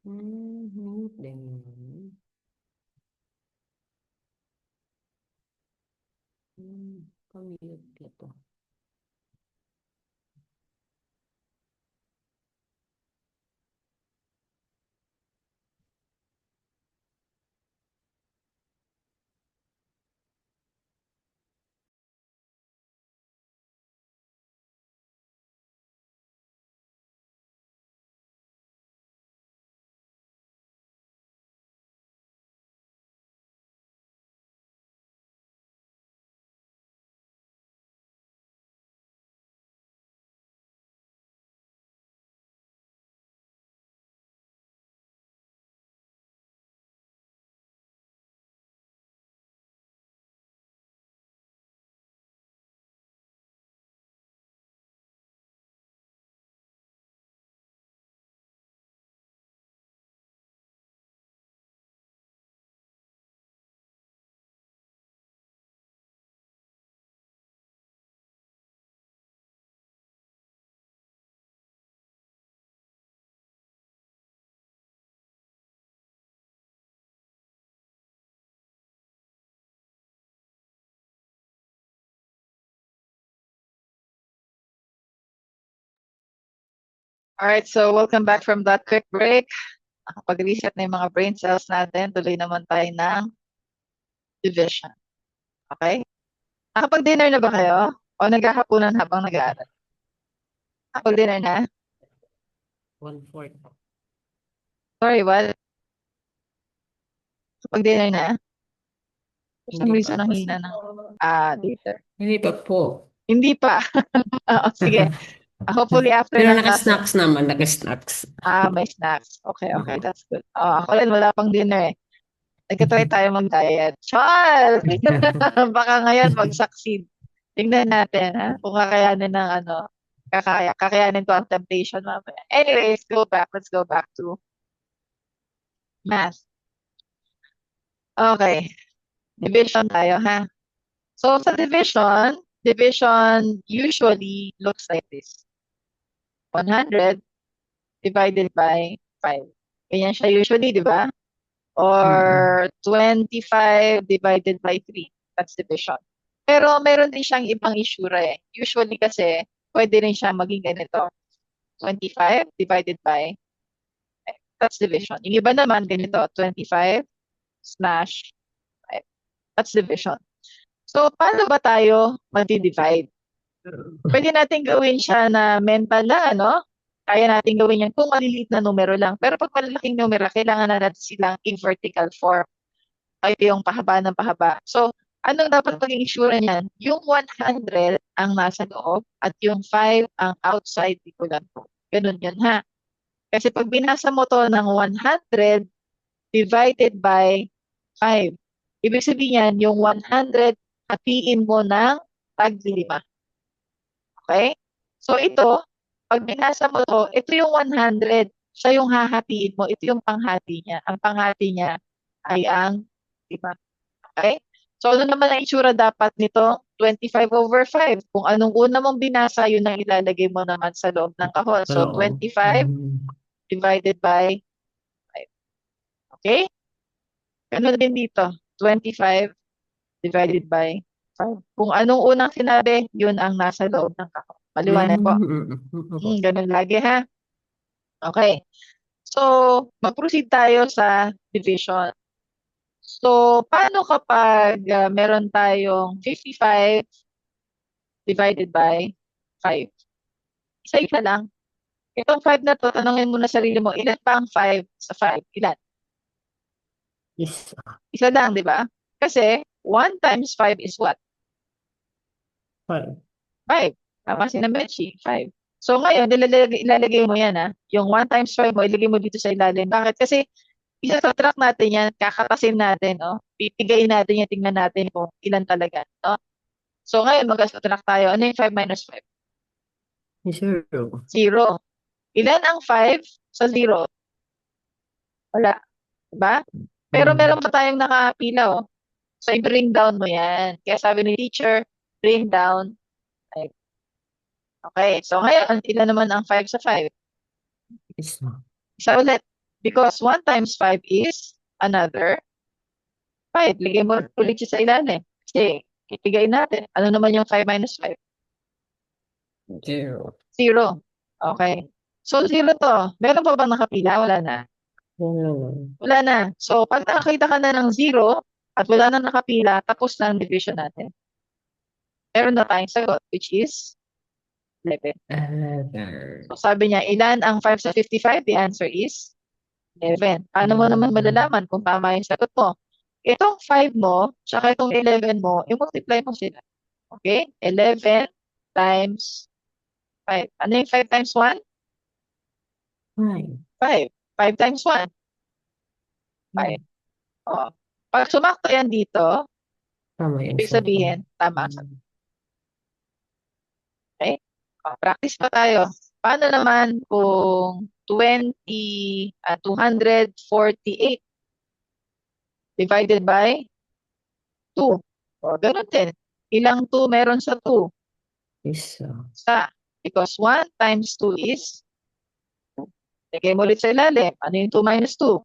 Mute din yun. Pamute ka to. Alright, so welcome back from that quick break. Nakapag-reset na yung mga brain cells natin. Tuloy naman tayo ng division. Okay? Nakapag-dinner na ba kayo? O naghahapunan habang nag-aaral? Nakapag-dinner na? 1/4. Sorry, what? Nakapag-dinner na? For some Hindi reason, pa. ang hina ng later. Hindi pa po. Hindi pa. Oo, sige. Hopefully after Pero ng class. naka-snacks naman, naka-snacks. May snacks. Okay, Oo. that's good. Ako rin, wala pang dinner eh. Nagka-try tayo mag-diet. Chal! Baka ngayon mag-succeed. Tingnan natin, ha? Kung kakayanin ng kakayanin ko ang temptation mamaya. Anyways, let's go back to math. Okay. Division tayo, ha? So, sa division usually looks like this. 100 divided by 5. Ganyan siya usually, di ba? Or 25 divided by 3. That's division. Pero meron din siyang ibang isura eh. Usually kasi, pwede rin siya maging ganito. 25 divided by, that's division. Yung iba naman, ganito, 25 slash 5. That's division. So, paano ba tayo mag-divide? Pwede natin gawin siya na mental lang, ano? Kaya natin gawin yan kung maliliit na numero lang. Pero pag malalaking numero, kailangan na natin silang i-vertical form. Ito yung pahaba ng pahaba. So, anong dapat maging itsura niyan? Yung 100 ang nasa loob at yung 5 ang outside dito lang po. Ganun yun ha. Kasi pag binasa mo to ng 100 divided by 5, ibig sabihin yan, yung 100 hatiin mo ng tag-5. Okay? So ito, pag binasa mo to, ito yung 100. Siya yung hahatiin mo. Ito yung panghati niya. Ang panghati niya ay ang 5. Okay? So ano naman ang itsura dapat nito? 25/5. Kung anong una mong binasa, yun ang ilalagay mo naman sa loob ng kahon. So 25 divided by 5. Okay? Ganun din dito. 25 divided by 5. Kung anong unang sinabi, yun ang nasa loob ng kahon. Maliwanag po. Opo. Ganun lagi ha. Okay. So, mag-proceed tayo sa division. So, paano kapag meron tayong 55 divided by 5? Isa-isa lang. Itong 5 na to, tanongin mo na sarili mo, ilan pa ang 5 sa 5? Ilan? Is Isa lang, di ba? Kasi 1 times 5 is what? 5. 5. Tama si Mechi, 5. So ngayon, ilalagay mo yan ha. Yung 1 times 5 mo, ilagay mo dito sa ilalim. Bakit? Kasi isa-subtract natin yan, kakatasin natin, no? Pipigayin natin yan, tingnan natin kung ilan talaga, no? So ngayon, mag-subtract tayo. Ano yung 5 minus 5? 0. 0. Ilan ang 5 sa 0? Wala. Diba? Pero meron pa tayong nakapila, oh. So, i-bring down mo yan. Kaya sabi ni teacher, bring down. Okay. So, ngayon, ilan naman ang 5 sa 5? Is Isa ulit. Because 1 times 5 is another 5. Ligay mo ulit siya sa ilalim. Kasi, itigay natin. Ano naman yung 5 minus 5? 0. 0. Okay. So, 0 to. Meron pa bang nakapila? Wala na. Wala na. So, pag nakakita ka na ng 0 at wala na nakapila, tapos na ang division natin. Meron na tayong sagot, which is 11. 11. So, sabi niya, ilan ang 5 sa 55? The answer is 11. Paano mo naman malalaman kung tama yung sagot mo? Itong 5 mo, tsaka itong 11 mo, i-multiply mo sila. Okay? 11 times 5. Ano yung 5 times 1? 5. 5. 5 times 1? 5. O. Pag sumakto yan dito, Tama yung ibig sagot. sabihin, tama ang sagot. Okay? O, practice pa tayo. Paano naman kung 248 divided by 2? O, ganun din. Ilang 2 meron sa 2? Isa. Isa. Because 1 times 2 is, lagay mo ulit sa ilalim. Ano yung 2 minus 2?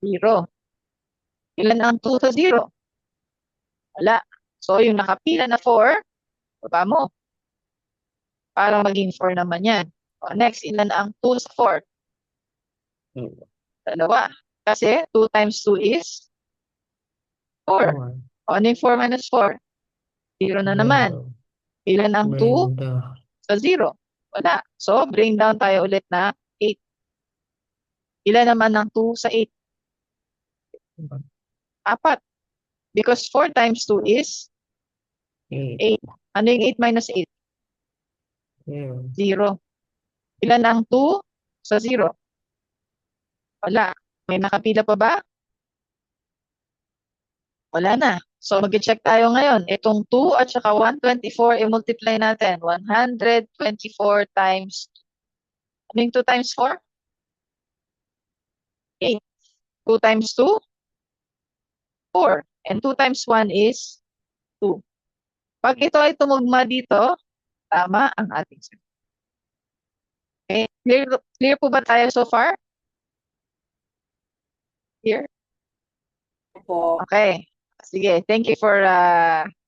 0. Ilan ang 2 sa 0? Wala. So, yung nakapila na 4, baba mo. Para maging 4 naman yan. O, next, ilan ang 2 sa 4? Dalawa. Kasi 2 times 2 is 4. 4. O, ano yung 4 minus 4? 0 na naman. Ilan ang 2 sa 0? Wala. So, bring down tayo ulit na 8. Ilan naman ang 2 sa 8? 4. Because 4 times 2 is 8. Ano yung 8 minus 8? 0. Ilan ang 2 sa 0? Wala. May nakapila pa ba? Wala na. So, mag-check tayo ngayon. Itong 2 at saka 124, i-multiply natin. 124 times 2. Ano yung 2 times 4? 8. 2 times 2? 4. And 2 times 1 is 2. Pag ito ay tumugma dito, tama ang ating sagot. Okay? Clear po ba tayo so far? Clear? Po. Okay. Sige, thank you for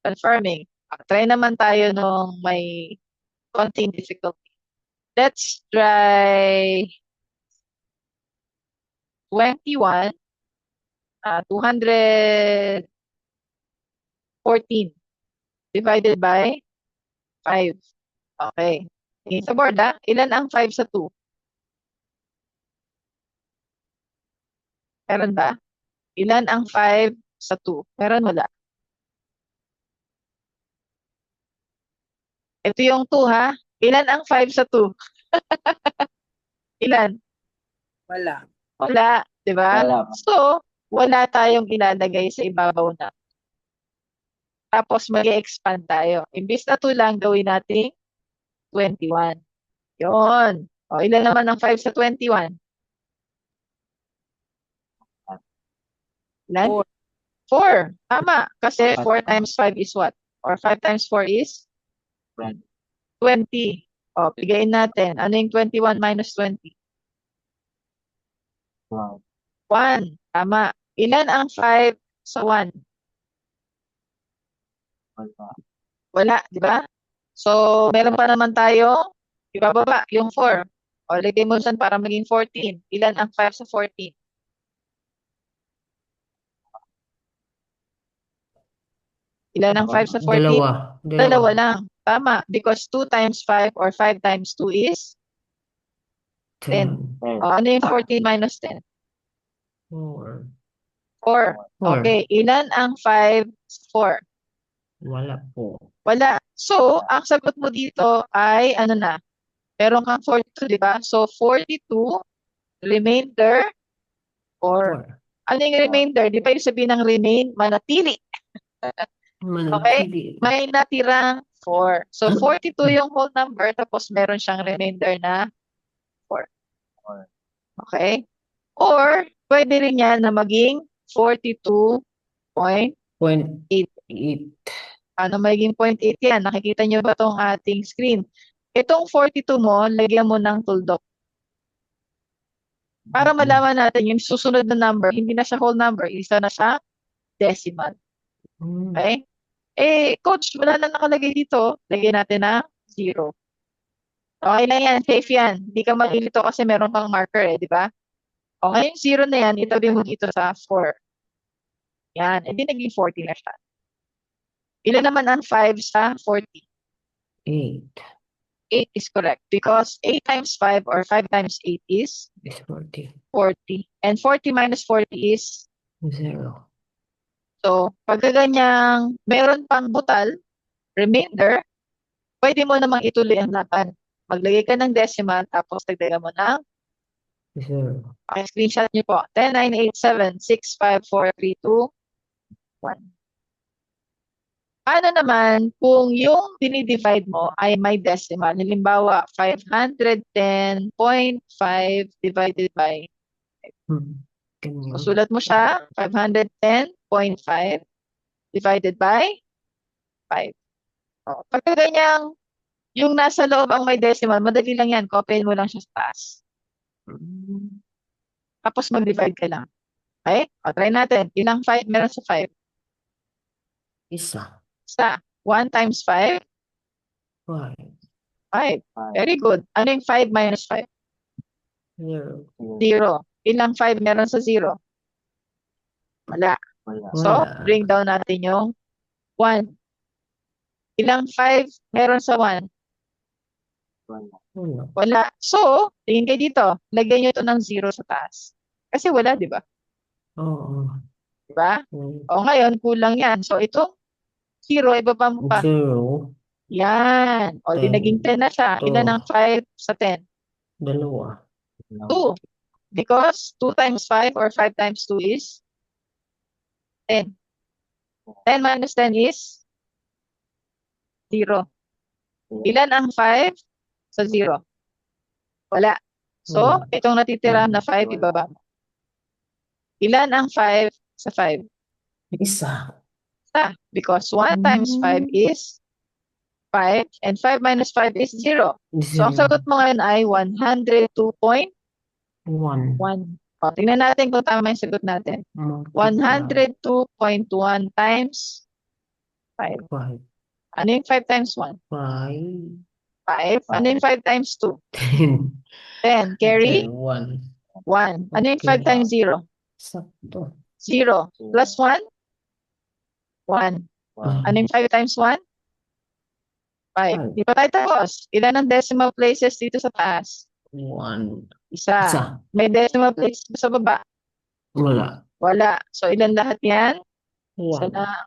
confirming. Try naman tayo nung may konting difficulty. Let's try 21, 214 divided by 5. Okay. Tingin sa board, ha? Ilan ang 5 sa 2? Meron ba? Ilan ang 5 sa 2? Meron, wala? Ito yung 2, ha? Ilan ang 5 sa 2? Ilan? Wala. Wala, di ba? Wala. So, wala tayong ilalagay sa ibabaw na. Tapos mag-expand tayo. Imbis na 2 lang, gawin natin 21. Yun. O, ilan naman ang 5 sa 21? Ilan? 4. Tama. Kasi 4 times 5 is what? Or 5 times 4 is? 20. O, bigayin natin. Ano yung 21 minus 20? 1. Tama. Ilan ang 5 sa 1? Wala, di ba? So, meron pa naman tayo, ibababa, yung 4. O, lagay mo dyan para maging 14. Ilan ang 5 sa 14? Ilan ang 5 sa 14? Dalawa. Dalawa lang. Tama. Because 2 times 5 or 5 times 2 is 10. 10. O, ano yung 14 minus 10? 4. 4. 4. Okay. Ilan ang 5 sa 4? Wala po. Wala. So, ang sagot mo dito ay ano na? Meron kang 42, di ba? So, 42, remainder, or 4. ano yung remainder? Di ba yung sabihin ng remain? Manatili. Manatili. May natirang 4. So, 42 yung whole number, tapos meron siyang remainder na 4. Okay? Or, pwede rin yan na maging 42.8. 0.8. Ano magiging 0.8 yan? Nakikita nyo ba itong ating screen? Itong 42 mo, lagyan mo ng tuldok. Para malaman natin yung susunod na number, hindi na siya whole number, isa na siya decimal. Okay? Coach, wala na nakalagay dito. Lagyan natin na 0. Okay lang yan, safe yan. Hindi ka malilito kasi meron kang marker di ba? O ngayon 0 na yan, itabi mo dito sa 4. Yan, edi naging 40 na siya. Ilan naman ang 5 sa 40? 8 8 is correct because 8 times 5 or 5 times 8 is is 40. 40. And 40 minus 40 is 0. so, pagka ganyang meron pang butal, remainder, pwede mo namang ituloy ang laban. Maglagay ka ng decimal, tapos dagdagan mo ng 0. okay, screenshot niyo po. 10, 9, 8, 7, 6, 5, 4, 3, 2, 1. Paano naman kung yung dinidivide mo ay may decimal? Halimbawa, 510.5 divided by, Ganyan. so sulat mo siya, 510.5 divided by 5. O, pagka ganyang, yung nasa loob ang may decimal, madali lang yan. Copyin mo lang siya sa taas. Tapos mag-divide ka lang. Okay? O, try natin. Ilang 5 meron sa 5? Isa. Isa. 1 times 5? 5. 5. Very good. Ano yung 5 minus 5? 0. 0. Ilang 5 meron sa 0? Wala. So, Wala. bring down natin yung 1. Ilang 5 meron sa 1? Wala. Wala. So, tingin kayo dito. Lagyan nyo ito ng 0 sa taas. Kasi wala, di ba? Oo. Di ba? O ngayon, kulang yan. So, ito, 0, ibaba mo pa. 0. Yan. O, di 10. naging 10 na siya. Ilan ang 5 sa 10? Dalawa. 2. Because 2 times 5 or 5 times 2 is 10. 10 minus 10 is 0. Ilan ang 5 sa 0? Wala. So, Wala. itong natitira na 5, ibaba mo. Ilan ang 5 sa 5? Isa. Isa. Because 1 times 5 is 5 and 5 minus 5 is 0. So, ang sagot mo ngayon ay 102.1. 1. O, tingnan natin kung tama yung sagot natin. 102.1 times 5. 5. Ano yung 5 times 1? 5. 5. Ano yung 5 times 2? 10. 10. Carry? 1. 1. Ano yung 5 times 0? Sakto. 0. Plus 1? 1. Ano yung 5 times 1? 5. Di pa tayo tapos. Ilan ang decimal places dito sa taas? 1. Isa. Isa. May decimal places sa baba? Wala. Wala. So, ilan lahat yan? Isa 1. lang.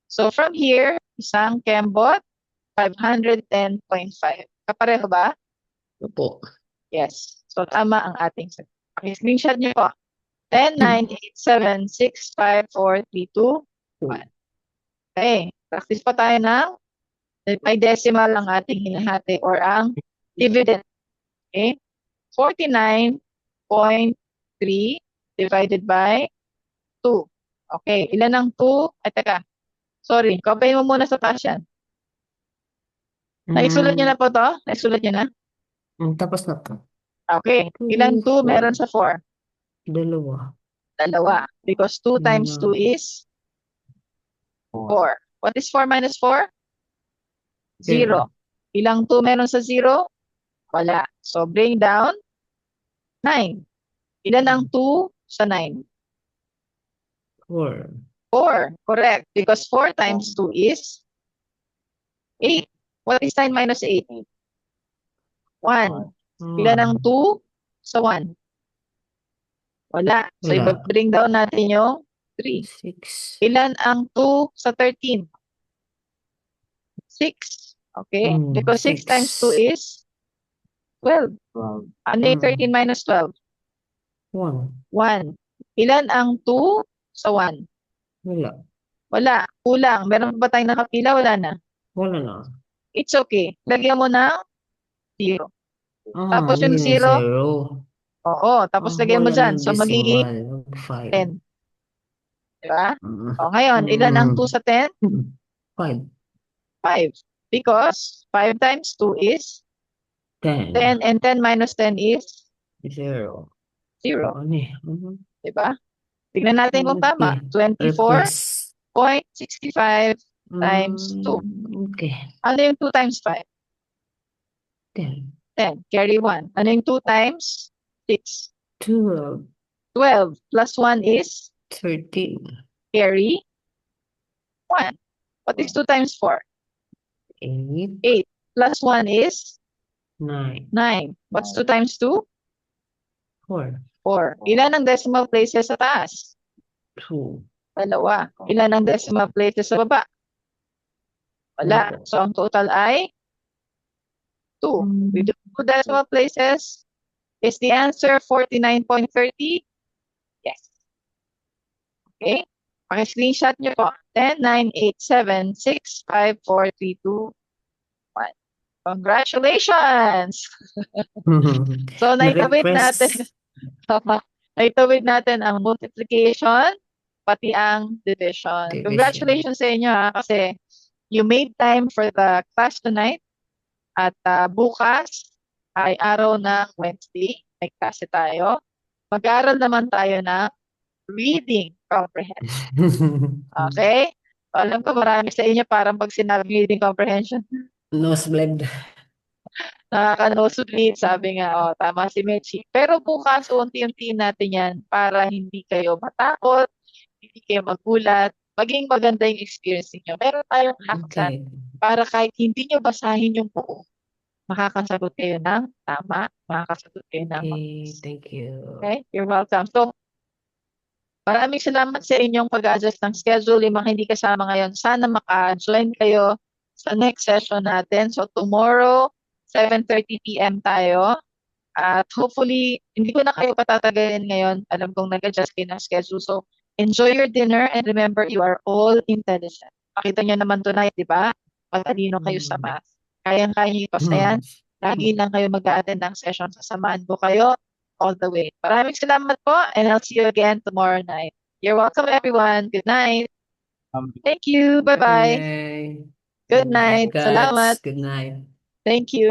So, from here, isang kembot, 510.5. Kapareho ba? Opo. Yes. So, tama ang ating sagot. Okay, screenshot niyo po. 10, 9, 8, 7, 6, 5, 4, 3, 2, 1. Okay. Practice pa tayo ng may decimal ang ating hinahati or ang dividend. Okay? 49.3 divided by 2. Okay. Ilan ang 2? Ay, teka. Sorry. Copyin mo muna sa taas yan. Naisulat niyo na po to? Naisulat niyo na? Tapos na to. Okay. Ilang 2 meron sa 4? Dalawa. Dalawa. Because 2 times 2 is 4. What is 4 minus 4? 0. Ilang 2 meron sa 0? Wala. So, bring down 9. Ilan ang 2 sa 9? 4. 4. Correct. Because 4 times 2 is 8. What is 9 minus 8? 1. Ilan ang 2 sa 1? Wala. So, Wala. bring down natin yung 3. 6. Ilan ang 2 sa 13? 6. Okay? Because 6 times 2 is 12. Ano yung 13 minus 12? 1. 1. Ilan ang 2 sa 1? Wala. Wala. Kulang. Meron ba tayong nakapila? Wala na. Wala na. It's okay. Lagyan mo ng 0. Tapos yung yun 0, oo. Tapos lagyan mo wala dyan. ng So, magiging decimal. 5. 10. Diba? O, ngayon, ilan ang 2 sa 10? 5. 5. Because 5 times 2 is 10. 10 and 10 minus 10 is 0. 0. Ano eh? Diba? Tignan natin kung tama. Okay. 24.65 times 2. Okay. Ano yung 2 times 5? 10. 10. Carry 1. Ano yung 2 times 6? 12. 12. Plus 1 is 13. carry 1. What is 2 times 4? 8. 8. Plus 1 is 9. 9. What's 2 times 2? 4. 4. Ilan ang decimal places sa taas? 2. Dalawa. Ilan ang decimal places sa baba? Wala. So, ang total ay 2. With the 2 decimal places, is the answer 49.30? Yes. Okay? Paki-screenshot nyo po. 10, 9, 8, 7, 6, 5, 4, 3, 2, 1. Congratulations! So, naitawid natin. Naitawid natin ang multiplication, pati ang division. Division. Congratulations sa inyo ha, kasi you made time for the class tonight. At bukas ay araw ng Wednesday. May klase tayo. Mag-aaral naman tayo ng reading comprehension. Okay? So, alam ko marami sa inyo parang pag sinabi reading comprehension, Nosebleed. nakaka-nosebleed, sabi nga, oh, tama si Mechi. Pero bukas, unti-unti natin yan para hindi kayo matakot, hindi kayo magulat, maging maganda yung experience niyo. Meron tayong haksan Okay. para kahit hindi nyo basahin yung buo, makakasagot kayo ng tama, makakasagot kayo ng Okay. Thank you. okay? You're welcome. So, maraming salamat sa inyong pag-adjust ng schedule. Yung mga hindi kasama ngayon, sana maka-join kayo sa next session natin. So, tomorrow, 7:30 p.m. tayo. At hopefully, hindi ko na kayo patatagalin ngayon. Alam kong nag-adjust kayo ng schedule. So, enjoy your dinner and remember, you are all intelligent. Pakita nyo naman tonight, di ba? Matalino kayo sa math. Kayang-kaya nyo ito. Ayan, lagi lang kayo mag-a-attend ng session. Sasamahan ko kayo all the way. Maraming salamat po and I'll see you again tomorrow night. You're welcome, everyone. Good night. Thank you. Bye-bye. Okay. Good night. Guys, Salamat. good night. Thank you.